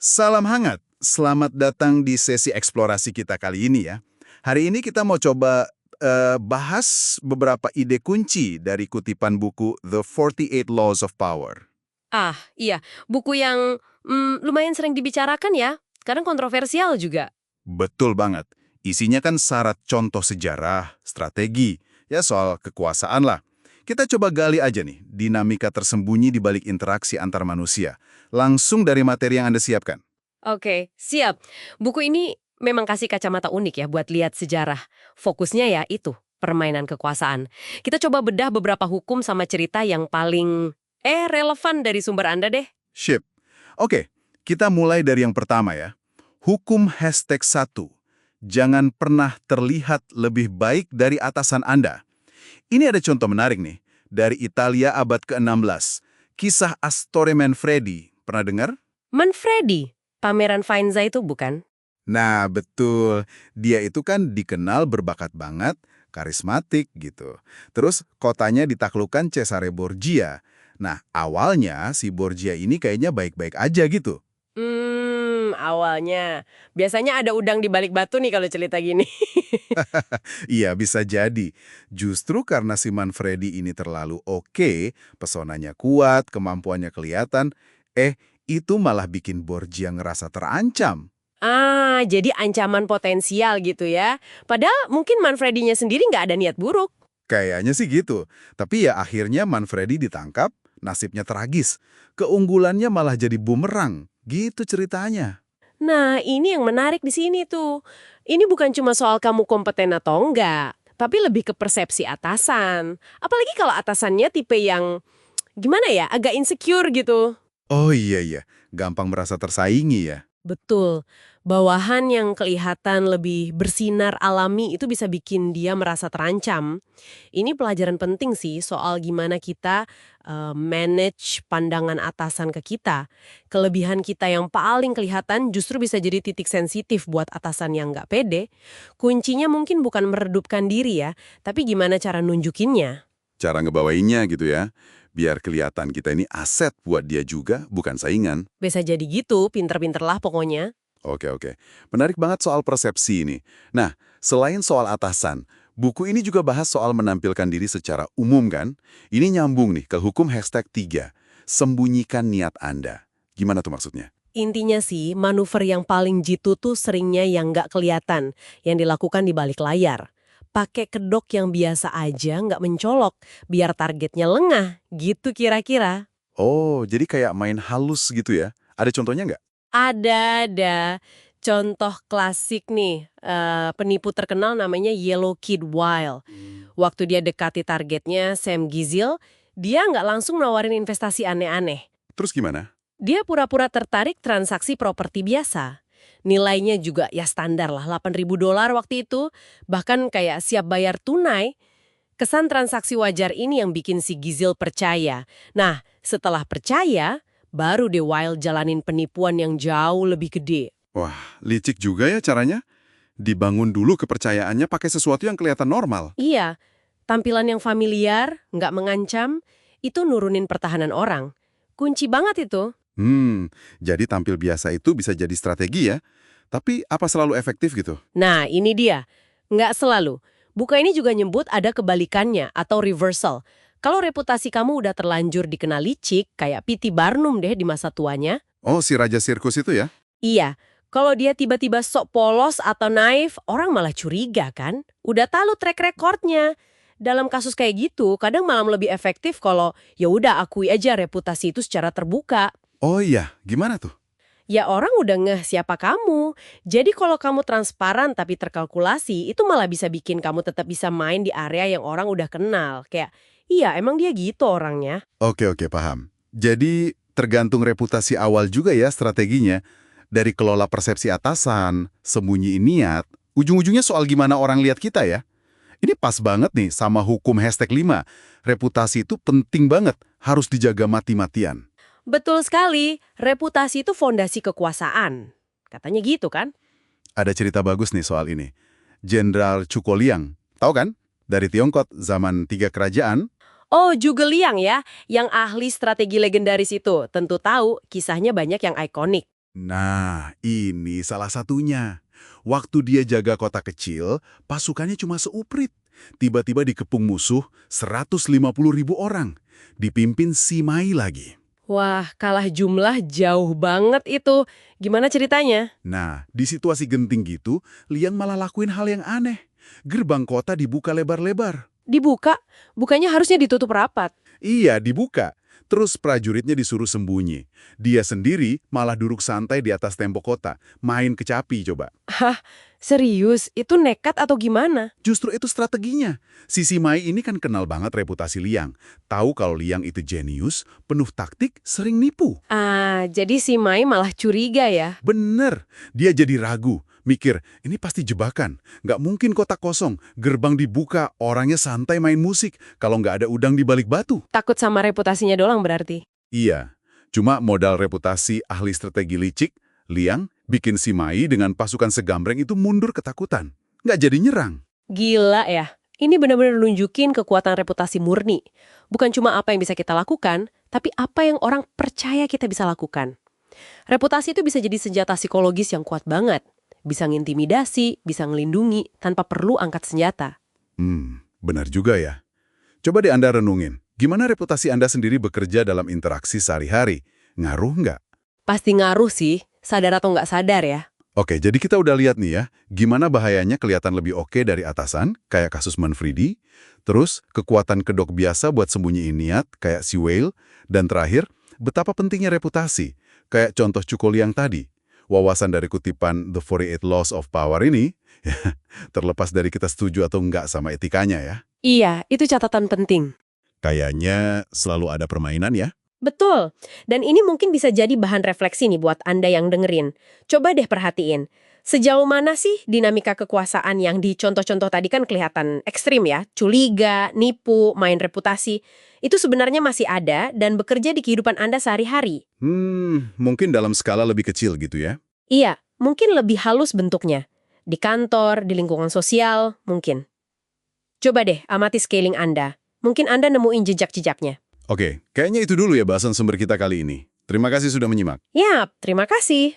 Salam hangat, selamat datang di sesi eksplorasi kita kali ini ya. Hari ini kita mau coba bahas beberapa ide kunci dari kutipan buku The 48 Laws of Power. Ah, iya. Buku yang lumayan sering dibicarakan ya. Kadang kontroversial juga. Betul banget. Isinya kan syarat contoh sejarah, strategi, ya soal kekuasaan lah. Kita coba gali aja nih, dinamika tersembunyi di balik interaksi antar manusia. Langsung dari materi yang Anda siapkan. Oke, siap. Buku ini memang kasih kacamata unik ya buat lihat sejarah. Fokusnya ya itu, permainan kekuasaan. Kita coba bedah beberapa hukum sama cerita yang paling relevan dari sumber Anda deh. Sip. Oke, kita mulai dari yang pertama ya. Hukum #1. Jangan pernah terlihat lebih baik dari atasan Anda. Ini ada contoh menarik nih, dari Italia abad ke-16. Kisah Astore Manfredi. Pernah dengar? Manfredi, pameran Faenza itu bukan? Nah, betul. Dia itu kan dikenal berbakat banget, karismatik gitu. Terus kotanya ditaklukkan Cesare Borgia. Nah, awalnya si Borgia ini kayaknya baik-baik aja gitu. Awalnya. Biasanya ada udang di balik batu nih kalau cerita gini. Iya, bisa jadi. Justru karena si Manfredi ini terlalu oke, pesonanya kuat, kemampuannya kelihatan, itu malah bikin Borgia ngerasa terancam. Ah, jadi ancaman potensial gitu ya. Padahal mungkin Manfredinya sendiri nggak ada niat buruk. Kayaknya sih gitu. Tapi ya akhirnya Manfredi ditangkap, nasibnya tragis. Keunggulannya malah jadi bumerang. Gitu ceritanya. Nah, ini yang menarik di sini tuh. Ini bukan cuma soal kamu kompeten atau enggak, tapi lebih ke persepsi atasan. Apalagi kalau atasannya tipe yang, gimana ya, agak insecure gitu. Oh iya iya, gampang merasa tersaingi ya. Betul. Bawahan yang kelihatan lebih bersinar alami itu bisa bikin dia merasa terancam. Ini pelajaran penting sih soal gimana kita manage pandangan atasan ke kita. Kelebihan kita yang paling kelihatan justru bisa jadi titik sensitif buat atasan yang nggak pede. Kuncinya mungkin bukan meredupkan diri ya, tapi gimana cara nunjukinnya. Cara ngebawainnya gitu ya. Biar kelihatan kita ini aset buat dia juga, bukan saingan. Bisa jadi gitu, pinter-pinter lah pokoknya. Oke oke. Menarik banget soal persepsi ini. Nah, selain soal atasan, buku ini juga bahas soal menampilkan diri secara umum kan? Ini nyambung nih ke hukum #3. Sembunyikan niat Anda. Gimana tuh maksudnya? Intinya sih, manuver yang paling jitu tuh seringnya yang nggak kelihatan, yang dilakukan di balik layar. Pakai kedok yang biasa aja nggak mencolok, biar targetnya lengah, gitu kira-kira. Oh, jadi kayak main halus gitu ya? Ada contohnya nggak? Ada. Contoh klasik nih, penipu terkenal namanya Yellow Kid Wild. Waktu dia dekati targetnya, Sam Gizil, dia nggak langsung nawarin investasi aneh-aneh. Terus gimana? Dia pura-pura tertarik transaksi properti biasa. Nilainya juga ya standar lah, $8.000 waktu itu. Bahkan kayak siap bayar tunai. Kesan transaksi wajar ini yang bikin si Gizil percaya. Nah, setelah percaya, baru deh Wild jalanin penipuan yang jauh lebih gede. Wah, licik juga ya caranya. Dibangun dulu kepercayaannya pakai sesuatu yang kelihatan normal. Iya, tampilan yang familiar, nggak mengancam, itu nurunin pertahanan orang. Kunci banget itu. Jadi tampil biasa itu bisa jadi strategi ya. Tapi apa selalu efektif gitu? Nah, ini dia. Nggak selalu. Buku ini juga nyebut ada kebalikannya atau reversal. Kalau reputasi kamu udah terlanjur dikenal licik, kayak P.T. Barnum deh di masa tuanya. Oh, si Raja Sirkus itu ya? Iya, kalau dia tiba-tiba sok polos atau naif, orang malah curiga kan? Udah tahu track recordnya. Dalam kasus kayak gitu, kadang malah lebih efektif kalau ya udah akui aja reputasi itu secara terbuka. Oh iya, gimana tuh? Ya orang udah ngeh siapa kamu. Jadi kalau kamu transparan tapi terkalkulasi, itu malah bisa bikin kamu tetap bisa main di area yang orang udah kenal. Kayak, iya emang dia gitu orangnya. Oke, paham. Jadi tergantung reputasi awal juga ya strateginya. Dari kelola persepsi atasan, sembunyiin niat, ujung-ujungnya soal gimana orang lihat kita ya. Ini pas banget nih sama hukum #5. Reputasi itu penting banget, harus dijaga mati-matian. Betul sekali, reputasi itu fondasi kekuasaan. Katanya gitu kan? Ada cerita bagus nih soal ini. Jenderal Cukoliang, tahu kan? Dari Tiongkok, zaman 3 kerajaan. Oh, Zhuge Liang ya, yang ahli strategi legendaris itu. Tentu tahu, kisahnya banyak yang ikonik. Nah, ini salah satunya. Waktu dia jaga kota kecil, pasukannya cuma seuprit. Tiba-tiba dikepung musuh 150.000 orang. Dipimpin Simai lagi. Wah, kalah jumlah jauh banget itu. Gimana ceritanya? Nah, di situasi genting gitu, Liang malah lakuin hal yang aneh. Gerbang kota dibuka lebar-lebar. Dibuka? Bukannya harusnya ditutup rapat. Iya, dibuka. Terus prajuritnya disuruh sembunyi. Dia sendiri malah duduk santai di atas tembok kota, main kecapi coba. Hah, serius? Itu nekat atau gimana? Justru itu strateginya. Si Simai ini kan kenal banget reputasi Liang. Tahu kalau Liang itu jenius, penuh taktik, sering nipu. Ah, jadi si Mai malah curiga ya? Bener, dia jadi ragu. Mikir, ini pasti jebakan. Nggak mungkin kota kosong, gerbang dibuka, orangnya santai main musik. Kalau nggak ada udang di balik batu. Takut sama reputasinya doang berarti? Iya, cuma modal reputasi ahli strategi licik, Liang bikin si Mai dengan pasukan segambreng itu mundur ketakutan. Nggak jadi nyerang. Gila ya. Ini benar-benar nunjukin kekuatan reputasi murni. Bukan cuma apa yang bisa kita lakukan, tapi apa yang orang percaya kita bisa lakukan. Reputasi itu bisa jadi senjata psikologis yang kuat banget. Bisa ngintimidasi, bisa ngelindungi, tanpa perlu angkat senjata. Benar juga ya. Coba deh Anda renungin, gimana reputasi Anda sendiri bekerja dalam interaksi sehari-hari? Ngaruh nggak? Pasti ngaruh sih, sadar atau nggak sadar ya. Oke, jadi kita udah lihat nih ya, gimana bahayanya kelihatan lebih oke dari atasan, kayak kasus Manfredi, terus kekuatan kedok biasa buat sembunyiin niat, kayak si Whale, dan terakhir, betapa pentingnya reputasi, kayak contoh Cukul yang tadi. Wawasan dari kutipan The 48 Laws of Power ini, terlepas dari kita setuju atau enggak sama etikanya ya. Iya, itu catatan penting. Kayaknya selalu ada permainan ya. Betul. Dan ini mungkin bisa jadi bahan refleksi nih buat Anda yang dengerin. Coba deh perhatiin. Sejauh mana sih dinamika kekuasaan yang di contoh-contoh tadi kan kelihatan ekstrim ya? Culiga, nipu, main reputasi. Itu sebenarnya masih ada dan bekerja di kehidupan Anda sehari-hari. Mungkin dalam skala lebih kecil gitu ya. Iya, mungkin lebih halus bentuknya. Di kantor, di lingkungan sosial, mungkin. Coba deh amati scaling Anda. Mungkin Anda nemuin jejak-jejaknya. Oke, kayaknya itu dulu ya bahasan sumber kita kali ini. Terima kasih sudah menyimak. Yap, terima kasih.